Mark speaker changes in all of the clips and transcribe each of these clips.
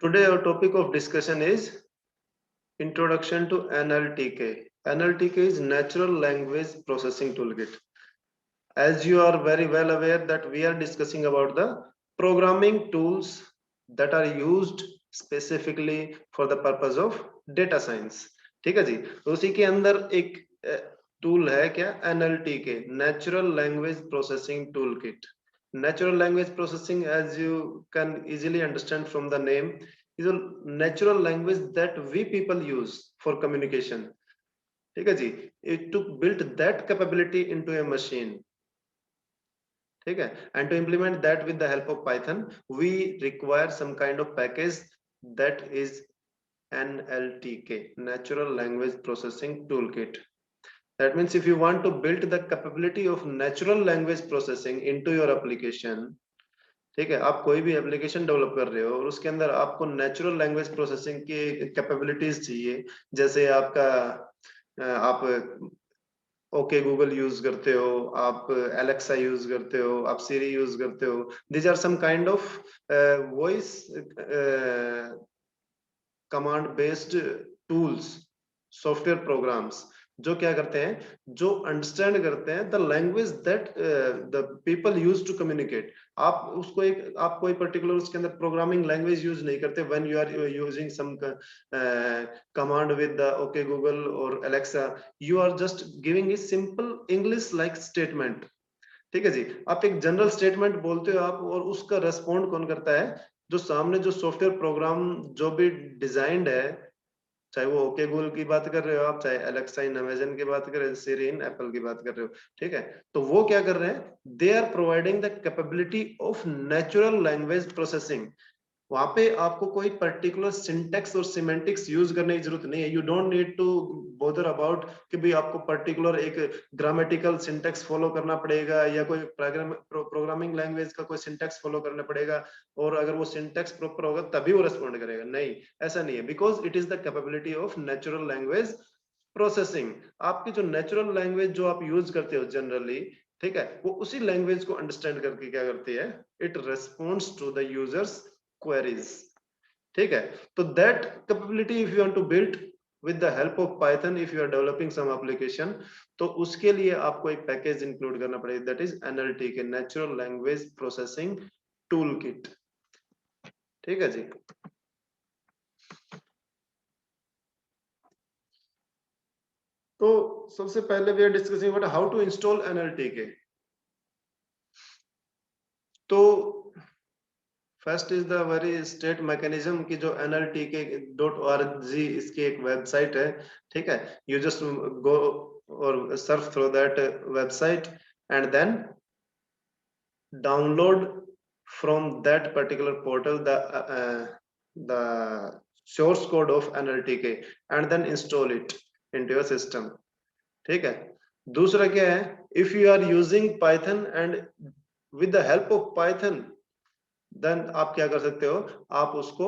Speaker 1: Today our topic of discussion is Introduction to NLTK. NLTK is Natural Language Processing Toolkit. As you are very well aware that we are discussing about the programming tools that are used specifically for the purpose of data science. ठीक है जी, तो उसी के अंदर एक tool है क्या, NLTK, Natural Language Processing Toolkit. Natural language processing, as you can easily understand from the name, is a natural language that we people use for communication. ठीक है जी, it to build that capability into a machine. ठीक है, and to implement that with the help of Python, we require some kind of package that is NLTK, Natural Language Processing Toolkit. That means if you want to build the capability of natural language processing into your application, ठीक है, आप कोई भी application develop कर रहे हो और उसके अंदर आपको नेचुरल लैंग्वेज प्रोसेसिंग की कैपेबिलिटीज चाहिए, जैसे आपका आप ओके गूगल यूज करते हो, आप एलेक्सा यूज करते हो, आप सीरी यूज करते हो. These are some kind of voice command based tools, software programs जो क्या करते हैं, जो अंडरस्टैंड करते हैं the language that the people use to communicate. आप उसको आप कोई पर्टिकुलर उसके अंदर प्रोग्रामिंग लैंग्वेज यूज नहीं करते when you are using some command with the okay Google और Alexa. You are just giving a simple English like statement. ठीक है जी, आप एक जनरल स्टेटमेंट बोलते हो आप, और उसका रेस्पॉन्ड कौन करता है, जो सामने जो सॉफ्टवेयर प्रोग्राम जो भी डिजाइंड है, चाहे वो ओके गूगल की बात कर रहे हो आप, चाहे एलेक्सा इन अमेजन की बात कर रहे हो, सिरी इन एप्पल की बात कर रहे हो. ठीक है, तो वो क्या कर रहे हैं, they are providing the capability of natural language processing. वहां पे आपको कोई पर्टिकुलर सिंटेक्स और सिमेंटिक्स यूज करने की जरूरत नहीं है. You don't need to bother about कि भाई आपको पर्टिकुलर एक ग्रामेटिकल सिंटेक्स फॉलो करना पड़ेगा या कोई प्रोग्रामिंग लैंग्वेज का कोई सिंटेक्स फॉलो करना पड़ेगा, और अगर वो सिंटेक्स प्रॉपर होगा तभी वो रेस्पॉन्ड करेगा. नहीं, ऐसा नहीं है, because it is the capability of natural language processing. आपकी जो नेचुरल लैंग्वेज जो आप यूज करते हो जनरली, ठीक है, वो उसी लैंग्वेज को अंडरस्टैंड करके क्या करती है, it responds to the users queries. ठीक है, तो that capability if you want to build with the help of Python, if you are developing some application, तो उसके लिए आपको एक पैकेज इंक्लूड करना पड़ेगा, that is NLTK, Natural Language Processing Toolkit. ठीक है जी. तो सबसे पहले we are discussing about how to install NLTK. तो first is the very state mechanism की जो NLTK.org इसकी एक वेबसाइट है. ठीक है, यू जस्ट गो और surf through that website and then download from that particular portal the source code of NLTK and then install it into your system. ठीक है, दूसरा क्या है, if you are using Python and with the help of Python, then आप क्या कर सकते हो, आप उसको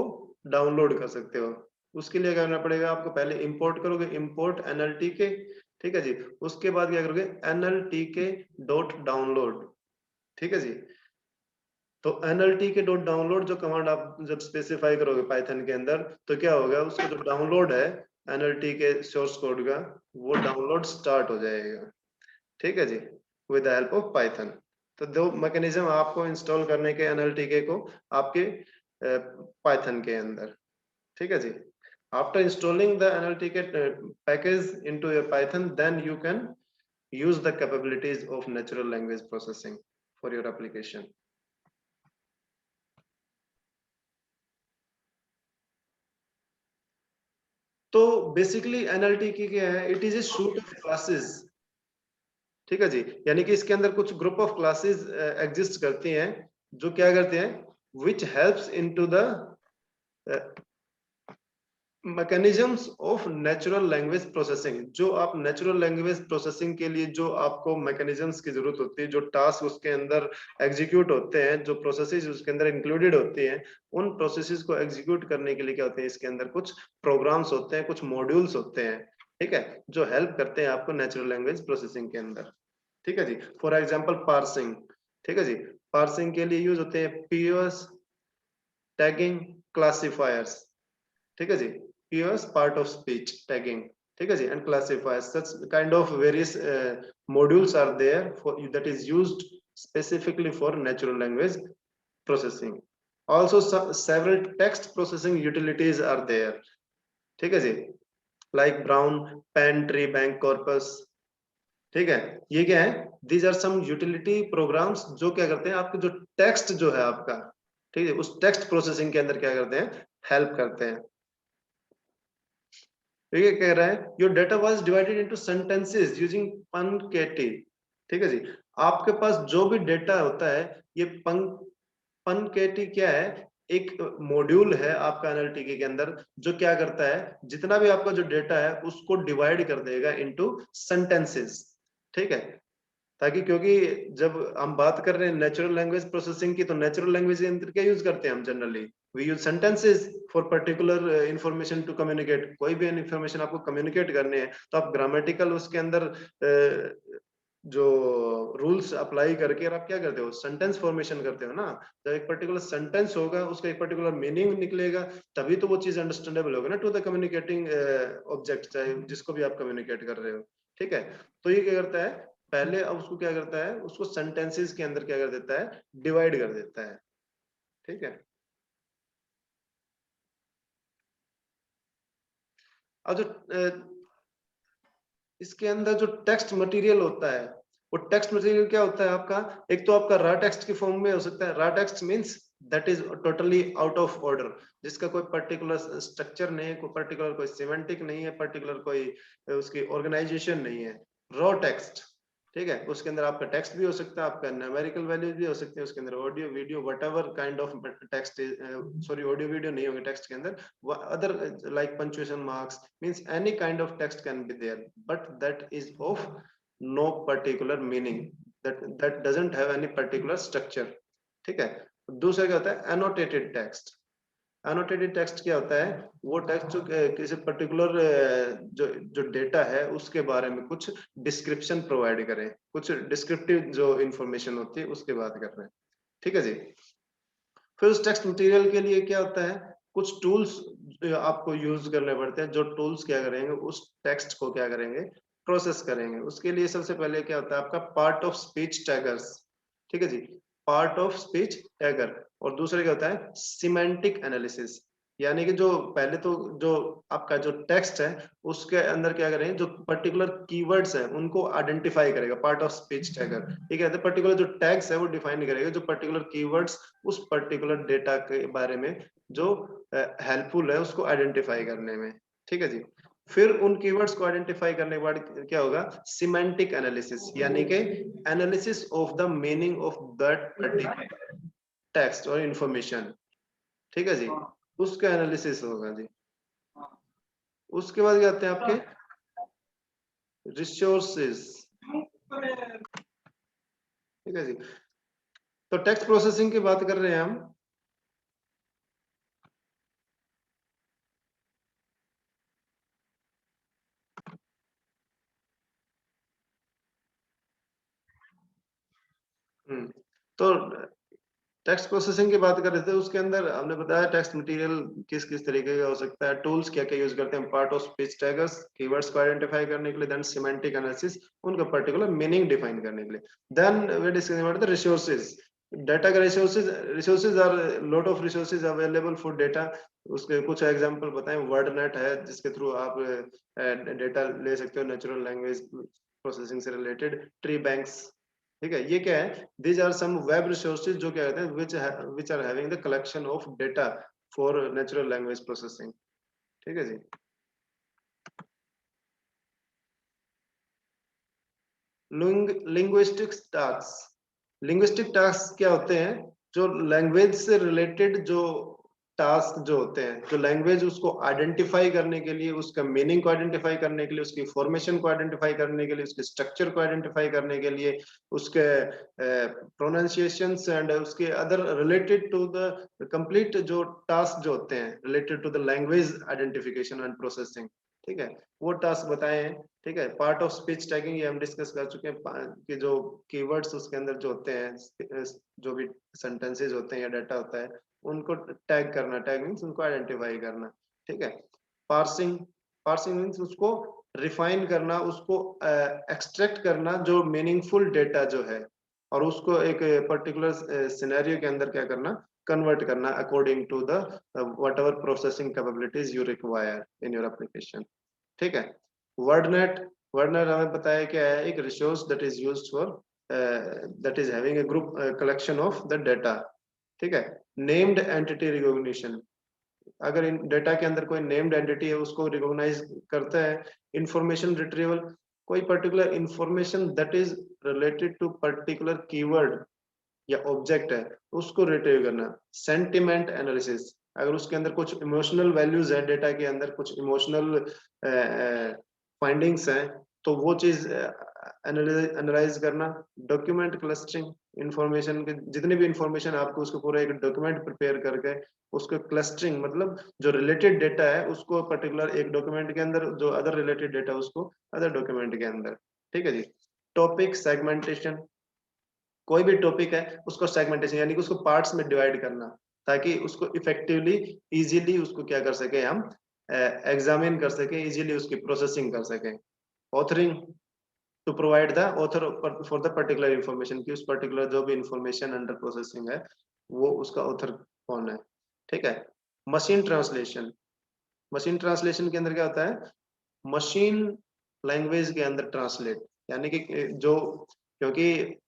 Speaker 1: डाउनलोड कर सकते हो. उसके लिए क्या करना पड़ेगा, आपको पहले इंपोर्ट करोगे, इंपोर्ट NLTK. ठीक है जी, उसके बाद क्या करोगे, NLTK.download. ठीक है जी, तो NLTK.download जो कमांड आप जब स्पेसिफाई करोगे पाइथन के अंदर, तो क्या होगा, उसका जो डाउनलोड है NLTK सोर्स कोड का, वो डाउनलोड स्टार्ट हो जाएगा. ठीक है जी, with the help of Python. तो दो मैकेनिज्म आपको इंस्टॉल करने के NLTK को आपके पाइथन के अंदर. ठीक है जी, after installing the NLTK package into your Python, then you can use the capabilities of natural language processing for your application. तो बेसिकली NLTK क्या है, it is a suit of classes. ठीक है जी, यानी कि इसके अंदर कुछ ग्रुप ऑफ क्लासेस एग्जिस्ट करती हैं, जो क्या करते हैं, which helps into the mechanisms of natural language processing. जो आप नेचुरल लैंग्वेज प्रोसेसिंग के लिए जो आपको मैकेनिज्म्स की जरूरत होती है, जो टास्क उसके अंदर एग्जीक्यूट होते हैं, जो प्रोसेसेस उसके अंदर इंक्लूडेड होती हैं, उन प्रोसेसेस को एग्जीक्यूट करने के लिए क्या होते हैं, इसके अंदर कुछ प्रोग्राम्स होते हैं, कुछ मॉड्यूल्स होते हैं. ठीक है, जो हेल्प करते हैं आपको नेचुरल लैंग्वेज प्रोसेसिंग के अंदर. ठीक है जी, फॉर एग्जाम्पल पार्सिंग. ठीक है जी, पार्सिंग के लिए यूज होते हैं POS, टैगिंग, क्लासिफायर्स, ठीक है जी, POS part of speech tagging, ठीक है जी, and classifiers, such kind of various modules are there for that is used specifically for natural language processing. Also several text processing utilities are there, ठीक है जी, like brown pen tree bank corpus, ठीक है, ये क्या है, these are some utility programs जो क्या करते हैं, आपके जो टेक्स्ट जो है आपका, ठीक है, उस टेक्स्ट प्रोसेसिंग के अंदर क्या करते हैं, हेल्प करते हैं। तो ये कह रहा है your data was divided into sentences using punkt, ठीक है जी, आपके पास जो भी डेटा होता है, ये पंकेटी क्या है, एक मॉड्यूल है आपका एनएलटीके के अंदर, जो क्या करता है, जितना भी आपका जो डेटा है उसको डिवाइड कर देगा इनटू सेंटेंसेस, ठीक है, ताकि, क्योंकि जब हम बात कर रहे हैं नेचुरल लैंग्वेज प्रोसेसिंग की, तो नेचुरल लैंग्वेज के अंदर क्या यूज करते हैं हम generally, we use sentences for particular information to communicate, कोई भी इंफॉर्मेशन आपको कम्युनिकेट करने हैं, तो आप ग्रामेटिकल उसके अंदर जो रूल्स अप्लाई करके, और आप क्या करते हो, सेंटेंस फॉर्मेशन करते हो ना, जब एक पर्टिकुलर सेंटेंस होगा, उसका एक पर्टिकुलर मीनिंग निकलेगा, तभी तो वो चीज अंडरस्टैंडेबल होगा ना टू द कम्युनिकेटिंग ऑब्जेक्ट, चाहे जिसको भी आप कम्युनिकेट कर रहे हो, ठीक है। तो ये क्या करता है, पहले अब उसको क्या करता है, उसको सेंटेंसेस के अंदर क्या कर देता है, डिवाइड कर देता है, ठीक है। अब जो इसके अंदर जो टेक्स्ट मटेरियल होता है, वो टेक्स्ट मटेरियल क्या होता है आपका, एक तो आपका रा टेक्स्ट की फॉर्म में हो सकता है, रा text means that is totally out of order, जिसका कोई पर्टिकुलर स्ट्रक्चर नहीं है, कोई पर्टिकुलर कोई सिमेंटिक नहीं है, पर्टिकुलर कोई उसकी ऑर्गेनाइजेशन नहीं है, रॉ टेक्स्ट, ठीक है, उसके अंदर आपका टेक्स्ट भी हो सकता है, आपका न्यूमेरिकल वैल्यूज भी हो सकते हैं, उसके अंदर audio video whatever kind of text, sorry audio video नहीं होंगे टेक्स्ट के अंदर, other like punctuation marks, means any kind of text can be there, but that is of no particular meaning, that doesn't have any particular structure, ठीक है। दूसरा क्या होता है, annotated text, एनोटेटेड टेक्स्ट क्या होता है, वो टेक्स्ट जो किसी पर्टिकुलर जो जो डेटा है उसके बारे में कुछ डिस्क्रिप्शन प्रोवाइड करें, कुछ डिस्क्रिप्टिव जो इंफॉर्मेशन होती है उसके बात कर रहे हैं, ठीक है जी। फिर उस टेक्स्ट मटेरियल के लिए क्या होता है, कुछ टूल्स आपको यूज करने पड़ते हैं, जो टूल्स क्या करेंगे, उस टेक्स्ट को क्या करेंगे, प्रोसेस करेंगे। उसके लिए सबसे पहले क्या होता है आपका पार्ट ऑफ स्पीच टैगर्स, ठीक है जी, पार्ट ऑफ स्पीच टैगर। और दूसरे क्या होता है, सिमेंटिक एनालिसिस, यानी कि जो पहले तो जो आपका जो टेक्स्ट है उसके अंदर क्या करेंगे, जो पर्टिकुलर कीवर्ड्स हैं उनको आइडेंटिफाई करेगा, पार्ट ऑफ स्पीच टैगर, ठीक है। पर्टिकुलर जो टैग्स है वो डिफाइन करेगा, जो पर्टिकुलर कीवर्ड्स उस पर्टिकुलर डेटा के बारे में जो हेल्पफुल है उसको आइडेंटिफाई करने में, ठीक है जी। फिर उन कीवर्ड्स को आइडेंटिफाई करने के बाद क्या होगा, सिमेंटिक एनालिसिस, यानी कि analysis of the meaning of that particular text और इंफॉर्मेशन, ठीक है जी, उसका एनालिसिस होगा जी। उसके बाद क्या आते हैं आपके रिसोर्सेज, ठीक है जी। तो टेक्स्ट प्रोसेसिंग की बात कर रहे हैं हम, तो टेक्स्ट प्रोसेसिंग की बात कर रहे थे, उसके अंदर हमने बताया टेक्स्ट मटेरियल किस किस तरीके का हो सकता है, टूल्स क्या क्या यूज करते हैं, part of speech taggers keywords को आइडेंटिफाई करने के लिए, देन सिमेंटिक एनालिसिस उनका पर्टिकुलर मीनिंग डिफाइन करने के लिए, then we discuss about the resources, data का resources are lot of resources available for data. उसके कुछ एग्जांपल बताएं, वर्ड नेट है जिसके थ्रू आप डेटा ले सकते हो नेचुरल लैंग्वेज प्रोसेसिंग से रिलेटेड, ट्री बैंक्स, ठीक है। ये क्या है, these are some web resources जो क्या कहते हैं, which are having the collection of data for natural language processing, ठीक है जी। लिंग्विस्टिक्स टास्क, लिंग्विस्टिक टास्क क्या होते हैं, जो लैंग्वेज से रिलेटेड जो टास्क जो होते हैं, जो लैंग्वेज उसको आइडेंटिफाई करने के लिए, उसका मीनिंग को आइडेंटिफाई करने के लिए, उसकी फॉर्मेशन को आइडेंटिफाई करने के लिए, उसके स्ट्रक्चर को आइडेंटिफाई करने के लिए, उसके प्रोनाउंसिएशंस एंड उसके other related to the complete जो टास्क जो होते हैं related to the language identification and processing, ठीक है, वो टास्क बताए हैं। ठीक है, पार्ट ऑफ स्पीच टैगिंग ये हम डिस्कस कर चुके हैं कि जो कीवर्ड्स उसके अंदर जो होते हैं, जो भी सेंटेंसेस होते हैं या डाटा होता है, उनको टैग करना। टैग मीन्स उनको आइडेंटिफाई करना। ठीक है, पार्सिंग, पार्सिंग मीन्स उसको रिफाइन करना, उसको एक्सट्रैक्ट करना जो मीनिंगफुल डेटा जो है, और उसको एक पर्टिकुलर सिनेरियो के अंदर क्या करना, कन्वर्ट करना according to the whatever processing capabilities you require in your application। ठीक है, वर्डनेट, वर्डनेट हमें पता है क्या है, एक resource that is used for that is having a group collection of the data. ठीक है, नेम्ड एंटिटी रिकॉग्निशन, अगर इन डेटा के अंदर कोई नेम्ड एंटिटी है उसको रिकॉग्नाइज करता है। इंफॉर्मेशन रिट्रीवल, कोई particular information that is related to particular keyword या ऑब्जेक्ट है उसको रिट्रीव करना। सेंटिमेंट एनालिसिस, अगर उसके अंदर कुछ इमोशनल वैल्यूज है, डेटा के अंदर कुछ इमोशनल फाइंडिंग्स हैं, तो वो चीज एनालाइज करना। डॉक्यूमेंट क्लस्टरिंग, इंफॉर्मेशन के जितनी भी इंफॉर्मेशन आपको उसको पूरा एक डॉक्यूमेंट प्रिपेयर करके उसको क्लस्टरिंग, मतलब जो रिलेटेड डेटा है उसको पर्टिकुलर एक डॉक्यूमेंट के अंदर, जो अदर रिलेटेड डेटा उसको अदर डॉक्यूमेंट के अंदर। ठीक है जी। टॉपिक सेगमेंटेशन, कोई भी टॉपिक है उसको सेगमेंटेशन यानी कि उसको पार्ट्स में डिवाइड करना, ताकि उसको इफेक्टिवली इजीली उसको क्या कर सके हम, एग्जामिन कर सके, इजीली उसकी प्रोसेसिंग कर सके। Authoring, to provide the author for the particular information, की उस पर्टिकुलर जो भी इंफॉर्मेशन अंडर प्रोसेसिंग है वो उसका ऑथर कौन है। ठीक है, मशीन ट्रांसलेशन, मशीन ट्रांसलेशन के अंदर क्या होता है, मशीन लैंग्वेज के अंदर ट्रांसलेट, यानी कि जो, क्योंकि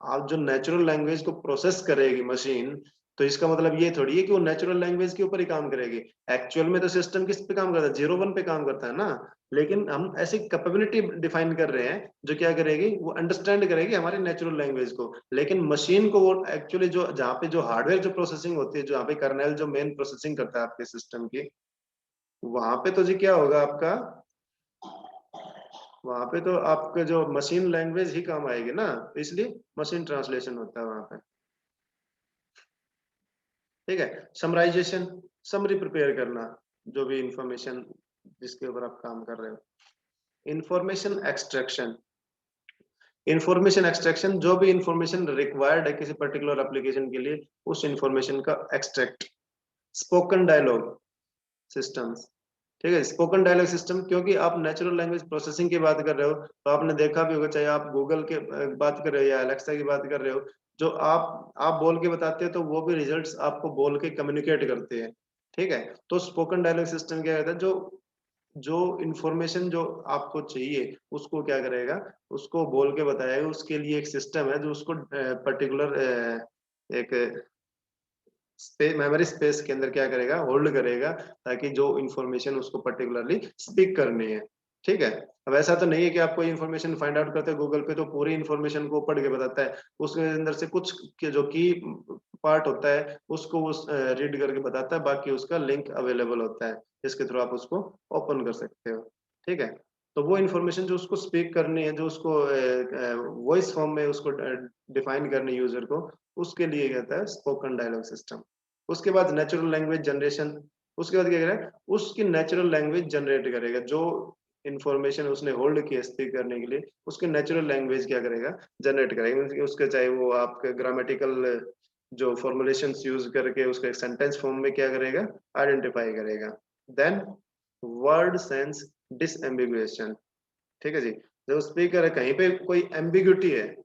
Speaker 1: आप जो नेचुरल लैंग्वेज को प्रोसेस करेगी मशीन, तो इसका मतलब ये थोड़ी है कि वो नेचुरल लैंग्वेज के ऊपर ही काम करेगी। एक्चुअल में तो सिस्टम किस पे काम करता है, 0 1 पे काम करता है ना। लेकिन हम ऐसी कैपेबिलिटी डिफाइन कर रहे हैं जो क्या करेगी, वो अंडरस्टैंड करेगी हमारी नेचुरल लैंग्वेज को। लेकिन मशीन को वो एक्चुअली जो जहाँ पे जो हार्डवेयर जो प्रोसेसिंग होती है, जहाँ पे कर्नेल जो मेन प्रोसेसिंग करता है आपके सिस्टम की, वहां पे तो जी क्या होगा आपका, वहां पे तो आपका जो मशीन लैंग्वेज ही काम आएगी ना, इसलिए मशीन ट्रांसलेशन होता है वहां पे। ठीक है, समराइजेशन, समरी प्रिपेयर करना, जो भी इंफॉर्मेशन जिसके ऊपर आप काम कर रहे हो। इंफॉर्मेशन एक्सट्रैक्शन, इंफॉर्मेशन एक्सट्रैक्शन जो भी इंफॉर्मेशन रिक्वायर्ड है किसी पर्टिकुलर एप्लीकेशन के लिए, उस इंफॉर्मेशन का एक्सट्रैक्ट। स्पोकन डायलॉग सिस्टम्स, ठीक है, स्पोकन डायलॉग सिस्टम, क्योंकि आप नेचुरल लैंग्वेज प्रोसेसिंग की बात कर रहे हो, तो आपने देखा भी होगा, चाहे आप गूगल के बात कर रहे हो या अलेक्सा की बात कर रहे हो, जो आप बोल के बताते हो तो वो भी रिजल्ट्स आपको बोल के कम्युनिकेट करते हैं। ठीक है, तो स्पोकन डायलॉग सिस्टम क्या कहता है, जो जो इंफॉर्मेशन जो आपको चाहिए उसको क्या करेगा, उसको बोल के बताएगा। उसके लिए एक सिस्टम है जो उसको पर्टिकुलर एक स्पेस, मेमोरी स्पेस के अंदर क्या करेगा, होल्ड करेगा, ताकि जो इंफॉर्मेशन उसको पर्टिकुलरली स्पीक करनी है। ठीक है, अब ऐसा तो नहीं है कि आप कोई इन्फॉर्मेशन फाइंड आउट करते हैं गूगल पे तो पूरी इन्फॉर्मेशन को पढ़ के बताता है, उसके अंदर से कुछ जो की पार्ट होता है उसको उस रीड करके बताता है, बाकी उसका लिंक अवेलेबल होता है जिसके थ्रू आप उसको ओपन कर सकते हो। ठीक है, तो वो इन्फॉर्मेशन जो उसको स्पीक करनी है, जो उसको वॉइस फॉर्म में उसको डिफाइन करनी है यूजर को, उसके लिए कहता है स्पोकन डायलॉग सिस्टम। उसके बाद नेचुरल लैंग्वेज जनरेशन, उसके बाद क्या करेगा, उसकी नेचुरल लैंग्वेज जनरेट करेगा, जो इंफॉर्मेशन उसने होल्ड किया स्पीक करने के लिए, उसके नेचुरल लैंग्वेज क्या करेगा, जनरेट करेगा। उसके चाहे वो आपके ग्रामेटिकल जो फॉर्मुलेशंस यूज करके उसका एक सेंटेंस फॉर्म में क्या करेगा, आइडेंटिफाई करेगा। देन वर्ड सेंस डिसएम्बिगुएशन, ठीक है जी, जो स्पीकर है कहीं पे कोई एम्बिग्यूटी है,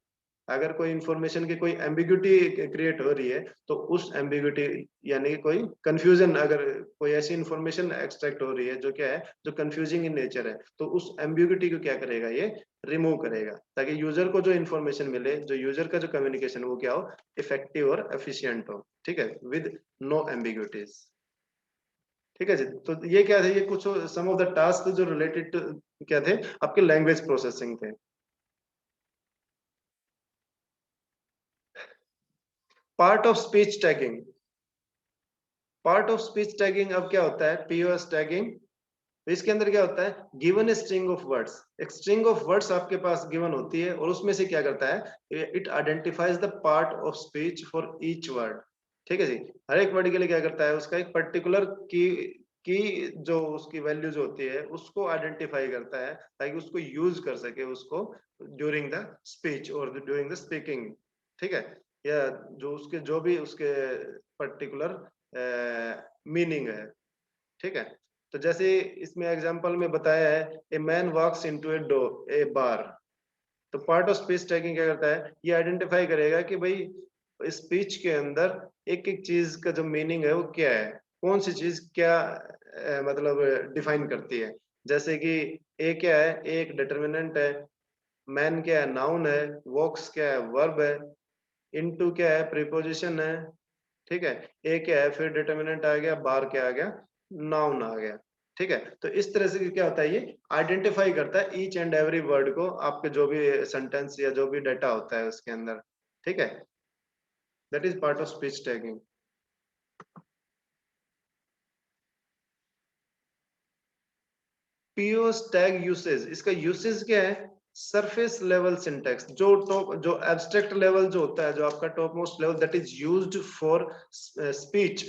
Speaker 1: अगर कोई इंफॉर्मेशन की कोई एम्बिग्यूटी क्रिएट हो रही है, तो उस एम्बिग्यूटी यानी कि कोई कंफ्यूजन, अगर कोई ऐसी इंफॉर्मेशन एक्सट्रैक्ट हो रही है जो क्या है, जो कंफ्यूजिंग इन नेचर है, तो उस एम्बिग्यूटी को क्या करेगा, ये रिमूव करेगा, ताकि यूजर को जो इंफॉर्मेशन मिले, जो यूजर का जो कम्युनिकेशन वो क्या हो, इफेक्टिव और एफिशिएंट हो। ठीक है, विद नो एम्बिग्यूटीज। ठीक है जी, तो ये क्या थे, ये कुछ सम ऑफ द टास्क जो रिलेटेड क्या थे, आपके लैंग्वेज प्रोसेसिंग थे। Part of speech tagging, part of speech tagging अब क्या होता है, पीओएस टैगिंग। तो इसके अंदर क्या होता है, given a string of words, एक स्ट्रिंग ऑफ वर्ड्स आपके पास गिवन होती है, और उसमें से क्या करता है, it identifies the part of speech for each word. ठीक है जी, हर एक वर्ड के लिए क्या करता है, उसका एक पर्टिकुलर की कि जो उसकी वैल्यूज होती है उसको आइडेंटिफाई करता है ताकि उसको यूज कर सके उसको ड्यूरिंग द स्पीच और ड्यूरिंग द स्पीकिंग। ठीक है, या जो उसके जो भी उसके पर्टिकुलर मीनिंग है। ठीक है, तो जैसे इसमें एग्जांपल में बताया है ए मैन वॉक्स इनटू ए बार। तो पार्ट ऑफ स्पीच टैगिंग क्या करता है, ये आइडेंटिफाई करेगा कि भाई स्पीच के अंदर एक एक चीज का जो मीनिंग है वो क्या है, कौन सी चीज क्या मतलब डिफाइन करती है। जैसे कि ए क्या है, ए एक डिटर्मिनेंट है, मैन क्या है, नाउन है, वॉक्स क्या है, वर्ब है, इनटू क्या है, प्रीपोजिशन है। ठीक है, ए क्या है, फिर डिटर्मिनेंट आ गया, बार क्या आ गया, नाउन आ गया। ठीक है, तो इस तरह से क्या होता है, ये आइडेंटिफाई करता है ईच एंड एवरी वर्ड को आपके जो भी सेंटेंस या जो भी डाटा होता है उसके अंदर। ठीक है, that is part of speech tagging. POS tag usage, इसका यूसेज क्या है, सरफेस लेवल सिंटेक्स, जो टॉप जो एब्स्ट्रैक्ट लेवल जो होता है, जो आपका top most level that is used for speech.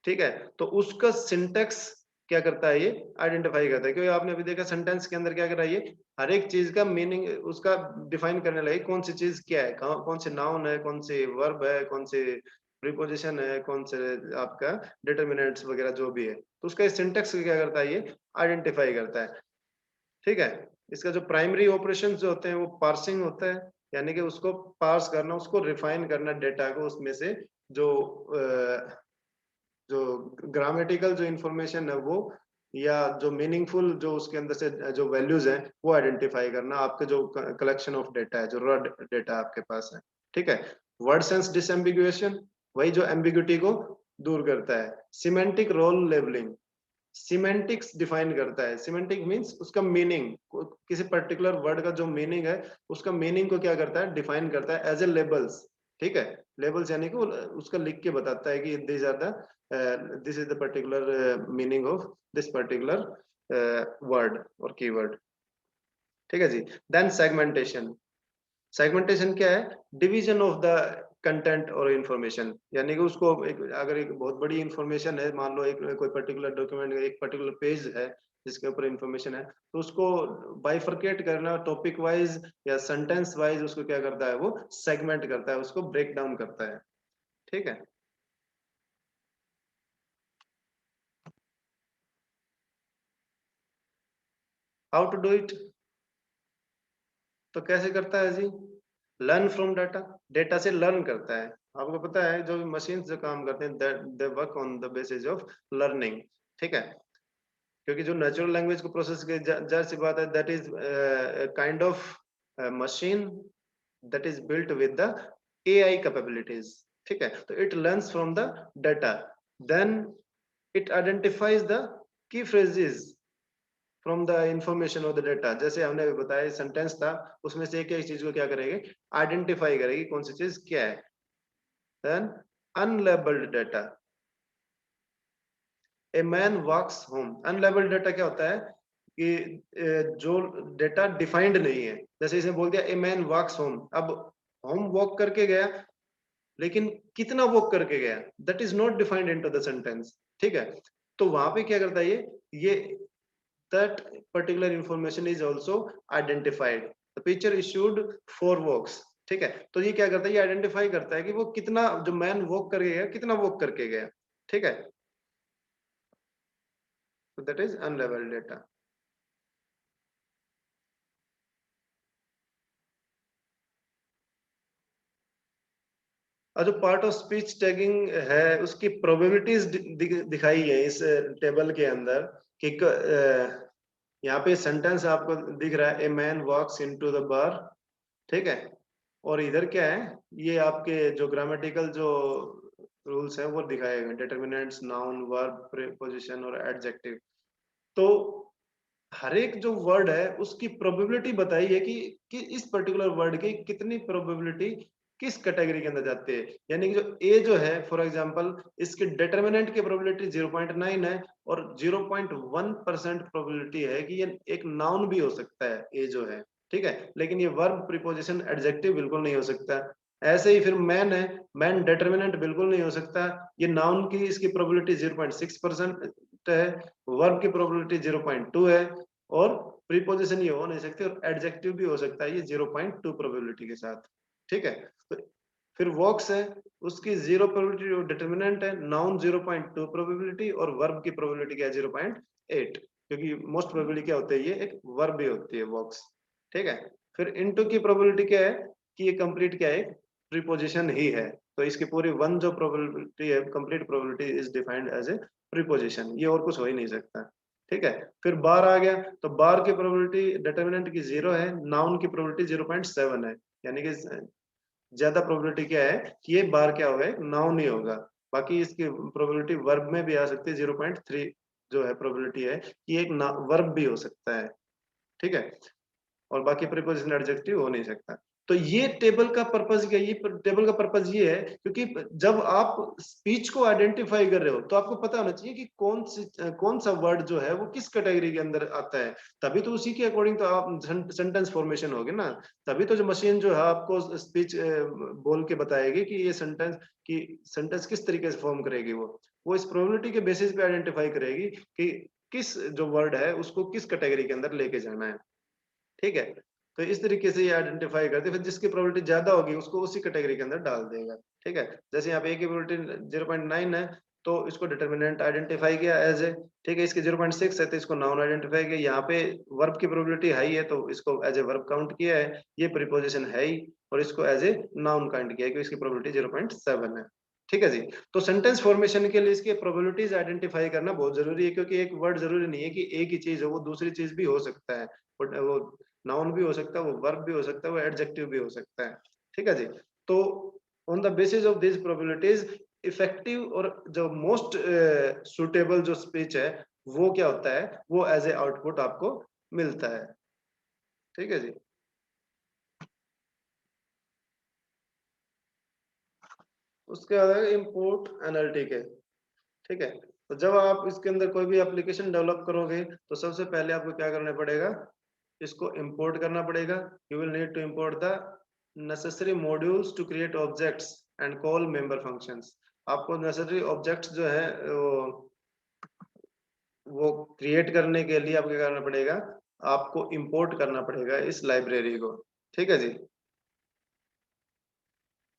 Speaker 1: ठीक है, तो उसका सिंटेक्स क्या करता है, ये आइडेंटिफाई करता है। क्योंकि आपने अभी देखा सेंटेंस के अंदर क्या कर रहा है, ये हर एक चीज का मीनिंग उसका डिफाइन करने लगे, कौन सी चीज क्या है, कौन से नाउन है, कौन से वर्ब है, कौन से प्रीपोजिशन है, कौन से आपका डिटर्मिनेंट्स वगैरह जो भी है, तो उसका सिंटेक्स क्या करता है, ये आइडेंटिफाई करता है। ठीक है, इसका जो प्राइमरी ऑपरेशन जो होते हैं वो पार्सिंग होता है, यानी कि उसको पार्स करना, उसको रिफाइन करना डेटा को, उसमें से जो जो ग्रामेटिकल जो इंफॉर्मेशन है वो, या जो मीनिंगफुल जो उसके अंदर से जो वैल्यूज हैं वो आइडेंटिफाई करना, आपके जो कलेक्शन ऑफ डेटा है, जो रॉ डेटा आपके पास है। ठीक है, वर्ड सेंस डिसएम्बिगुएशन, वही जो एम्बिग्यूटी को दूर करता है। Semantic role labelling, semantics define करता है। सिमेंटिक मींस उसका मीनिंग, किसी पर्टिकुलर वर्ड का जो मीनिंग है उसका मीनिंग को क्या करता है, डिफाइन करता है एज ए लेबल्स। ठीक है, लेबल्स यानी कि वो उसका लिख के बताता है कि this are the this is the particular meaning of this particular word और कीवर्ड। ठीक है जी। देन सेगमेंटेशन, सेगमेंटेशन क्या है, डिवीजन ऑफ द कंटेंट और इंफॉर्मेशन, यानी कि उसको अगर एक बहुत बड़ी इंफॉर्मेशन है, मान लो एक कोई पर्टिकुलर डॉक्यूमेंट, एक पर्टिकुलर पेज है जिसके ऊपर इंफॉर्मेशन है, तो उसको बाइफरकेट करना टॉपिक वाइज या सेंटेंस वाइज, उसको क्या करता है, वो सेगमेंट करता है, उसको ब्रेक डाउन करता है। ठीक है, हाउ टू डू इट, तो कैसे करता है जी, लर्न फ्रॉम डाटा, डेटा से लर्न करता है। आपको पता है जो मशीन जो काम करते हैं they work on the basis of learning. ठीक है, क्योंकि जो नेचुरल लैंग्वेज को प्रोसेस की जाहिर सी बात है, that is kind of machine that is built with the AI capabilities. ठीक है, तो it learns from the data, then it identifies the key phrases from the information of the data. जैसे हमने बताया सेंटेंस था, उसमें से एक एक चीज को क्या करेगी, आइडेंटिफाई करेगी कौन सी चीज क्या है। Then unlabelled data, a man walks home, unlabelled data क्या होता है कि जो डेटा डिफाइंड नहीं है। जैसे इसने बोल दिया ए मैन वॉक्स होम, अब होम वॉक करके गया, लेकिन कितना वॉक करके गया, that is not defined into the sentence. ठीक है, तो वहां पे क्या करता है, ये that particular information is also identified, the picture issued 4 वॉक्स। ठीक है, तो ये क्या करता है, ये आइडेंटिफाई करता है कि वो कितना, जो मैन वॉक करके गया, कितना वॉक करके गया। ठीक है, so that is unlabeled data। और जो पार्ट ऑफ स्पीच टैगिंग है उसकी प्रोबेबिलिटीज दिखाई है इस टेबल के अंदर कि यहाँ पे सेंटेंस आपको दिख रहा है, a man walks into the bar. ठीक है, और इधर क्या है, ये आपके जो ग्रामेटिकल जो रूल्स हैं वो दिखाए गए, डिटर्मिनेंट्स, नाउन, वर्ब, प्रीपोजिशन और एडजेक्टिव। तो हर एक जो वर्ड है उसकी प्रोबेबिलिटी बताई है कि इस पर्टिकुलर वर्ड की कितनी प्रोबेबिलिटी किस कैटेगरी के अंदर जाती है। यानी कि जो ए जो है फॉर एग्जांपल, इसके डिटर्मिनेंट की प्रोबेबिलिटी 0.9 है, और 0.1% प्रोबेबिलिटी है कि ये एक नाउन भी हो सकता है ए जो है। ठीक है, लेकिन ये वर्ब, प्रीपोजिशन, एडजेक्टिव बिल्कुल नहीं हो सकता। ऐसे ही फिर मैन है, मैन डिटर्मिनेंट बिल्कुल नहीं हो सकता, ये नाउन की इसकी प्रोबेबिलिटी 0.6% है, वर्ब की प्रोबेबिलिटी 0.2 है, और प्रीपोजिशन ये हो नहीं सकती, और एडजेक्टिव भी हो सकता है ये 0.2 प्रोबेबिलिटी के साथ। ठीक है, तो फिर वॉक्स है, उसकी 0 प्रोबेबिलिटी, जो डिटर्मिनेंट है, नाउन 0.2 प्रोबेबिलिटी, और वर्ब की प्रोबेबिलिटी क्या है 0.8, क्योंकि मोस्ट प्रोबेबिलिटी क्या होती है, ये एक वर्ब भी होती है वॉक्स। ठीक है, फिर इनटू की प्रोबेबिलिटी क्या है कि ये कंप्लीट क्या है, एक प्रीपोजिशन ही है, तो इसकी पूरी वन जो प्रोबेबिलिटी है, complete probability is defined as a preposition, ये और कुछ हो ही नहीं सकता। ठीक है, फिर बार आ गया, तो बार की प्रोबेबिलिटी डिटर्मिनेंट की 0 है, नाउन की प्रोबेबिलिटी 0.7 है, यानी कि ज्यादा प्रोबेबिलिटी क्या है कि ये बार क्या होगा, नाउन ही होगा। बाकी इसकी प्रोबेबिलिटी वर्ब में भी आ सकती है, 0.3 जो है प्रोबेबिलिटी है कि एक वर्ब भी हो सकता है। ठीक है, और बाकी प्रीपोजिशन एडजेक्टिव हो नहीं सकता। तो ये टेबल का पर्पस क्या है, ये टेबल का पर्पस ये है क्योंकि जब आप स्पीच को आइडेंटिफाई कर रहे हो तो आपको पता होना चाहिए कि कौन सा वर्ड जो है वो किस कैटेगरी के अंदर आता है, तभी तो उसी के अकॉर्डिंग तो आप सेंटेंस फॉर्मेशन होगी ना। तभी तो जो मशीन जो है आपको स्पीच बोल के बताएगी कि ये सेंटेंस किस तरीके से फॉर्म करेगी, वो इस प्रोबेबिलिटी के बेसिस पे आइडेंटिफाई करेगी कि किस जो वर्ड है उसको किस कैटेगरी के अंदर लेके जाना है। ठीक है, तो इस तरीके से ये आइडेंटिफाई करते हैं, फिर जिसकी प्रोबेबिलिटी ज्यादा होगी उसको उसी कैटेगरी के अंदर डाल देगा। ठीक है, जैसे यहाँ पे ए की प्रोबेबिलिटी 0.9 है, तो इसको डिटर्मिनेंट आइडेंटिफाई किया एज ए। ठीक है, इसकी 0.6 है तो इसको नाउन आइडेंटिफाई किया। यहाँ पे वर्ब की प्रोबेबिलिटी हाई है तो इसको एज ए वर्ब काउंट किया है, ये प्रीपोजिशन है ही, और इसको एज ए नाउन काउंट किया है क्योंकि इसकी प्रोबेबिलिटी 0.7 है। ठीक है जी, तो सेंटेंस फॉर्मेशन के लिए इसके प्रोबेबिलिटीज आइडेंटिफाई करना बहुत जरूरी है, क्योंकि एक वर्ड जरूरी नहीं है कि एक ही चीज हो, वो दूसरी चीज भी हो सकता है, वो नाउन भी हो सकता है, वो वर्ब भी हो सकता है, वो एडजेक्टिव भी हो सकता है। ठीक है जी, तो on the basis of this probabilities effective और जो मोस्ट सुटेबल जो स्पीच है वो क्या होता है, वो एज ए आउटपुट आपको मिलता है। ठीक है जी, उसके बाद इंपोर्ट एनालिटिक है। ठीक है, तो जब आप इसके अंदर कोई भी एप्लीकेशन डेवलप करोगे तो सबसे पहले आपको क्या करना पड़ेगा, इसको इंपोर्ट करना पड़ेगा। You will need to import the necessary modules to create objects and call member functions. आपको नेसेसरी ऑब्जेक्ट्स जो है वो क्रिएट करने के लिए आपको क्या करना पड़ेगा, आपको इंपोर्ट करना पड़ेगा इस लाइब्रेरी को। ठीक है जी,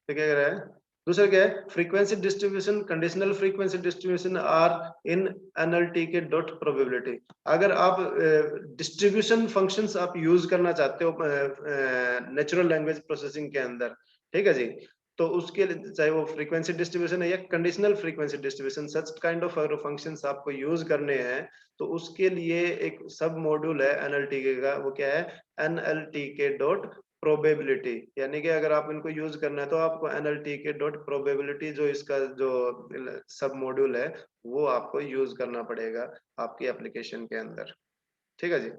Speaker 1: तो क्या कह रहा है, दूसरा क्या है, frequency distribution, conditional frequency distribution are in NLTK dot probability. अगर आप डिस्ट्रीब्यूशन फंक्शंस आप यूज करना चाहते हो नेचुरल लैंग्वेज प्रोसेसिंग के अंदर, ठीक है जी, तो उसके लिए चाहे वो फ्रीक्वेंसी डिस्ट्रीब्यूशन है या conditional frequency distribution, such kind of अगर फंक्शंस आपको यूज करने हैं तो उसके लिए एक सब मॉड्यूल है एनएलटीके का, वो क्या है, एनएलटीके डॉट प्रोबेबिलिटी। यानी कि अगर आप इनको यूज करना है तो आपको एनएलटीके डॉट प्रोबेबिलिटी जो इसका जो सब मॉड्यूल है वो आपको यूज करना पड़ेगा आपकी एप्लीकेशन के अंदर। ठीक है जी,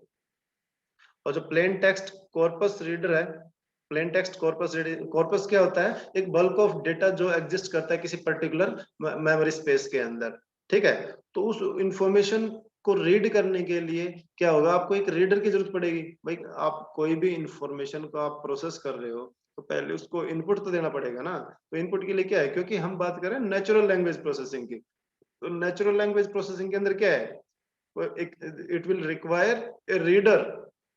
Speaker 1: और जो प्लेन टेक्स्ट कॉर्पस रीडर है, plain text corpus reader, corpus क्या होता है, एक बल्क ऑफ डेटा जो एग्जिस्ट करता है किसी पर्टिकुलर मेमोरी स्पेस के अंदर। ठीक है, तो उस इंफॉर्मेशन को रीड करने के लिए क्या होगा, आपको एक रीडर की जरूरत पड़ेगी। भाई आप कोई भी इंफॉर्मेशन को आप प्रोसेस कर रहे हो तो पहले उसको इनपुट तो देना पड़ेगा ना। तो इनपुट के लिए क्या है, क्योंकि हम बात कर रहे हैं नेचुरल लैंग्वेज प्रोसेसिंग की, तो नेचुरल लैंग्वेज प्रोसेसिंग के अंदर क्या है, एक it will require a reader,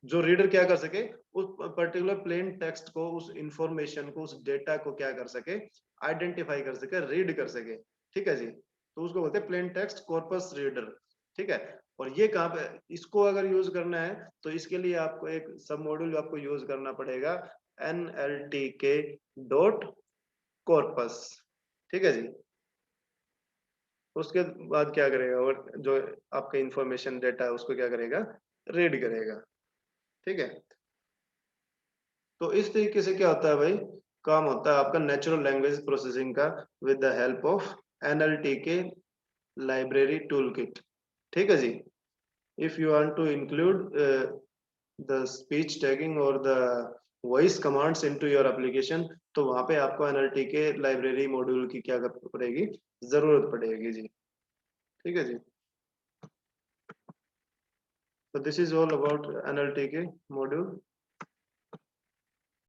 Speaker 1: जो रीडर क्या कर सके, उस पर्टिकुलर प्लेन टेक्स्ट को, उस इंफॉर्मेशन को, उस डेटा को क्या कर सके, आइडेंटिफाई कर सके, रीड कर सके। ठीक है जी, तो उसको बोलते हैं प्लेन टेक्स्ट कॉर्पस रीडर। ठीक है, और ये कहाँ पे, इसको अगर यूज करना है तो इसके लिए आपको एक सब मॉड्यूल आपको यूज करना पड़ेगा, एनएलटीके डॉट कॉर्पस। ठीक है जी, उसके बाद क्या करेगा, और जो आपका इंफॉर्मेशन डेटा है उसको क्या करेगा, रीड करेगा। ठीक है, तो इस तरीके से क्या होता है भाई, काम होता है आपका नेचुरल लैंग्वेज प्रोसेसिंग का with the help of NLTK library tool kit. ठीक है जी, if you want to include the speech tagging और the voice commands into your application, तो वहां पे आपको एनएलटीके लाइब्रेरी मॉड्यूल की क्या पड़ेगी, जरूरत पड़ेगी जी। ठीक है जी, so this is all about NLTK module.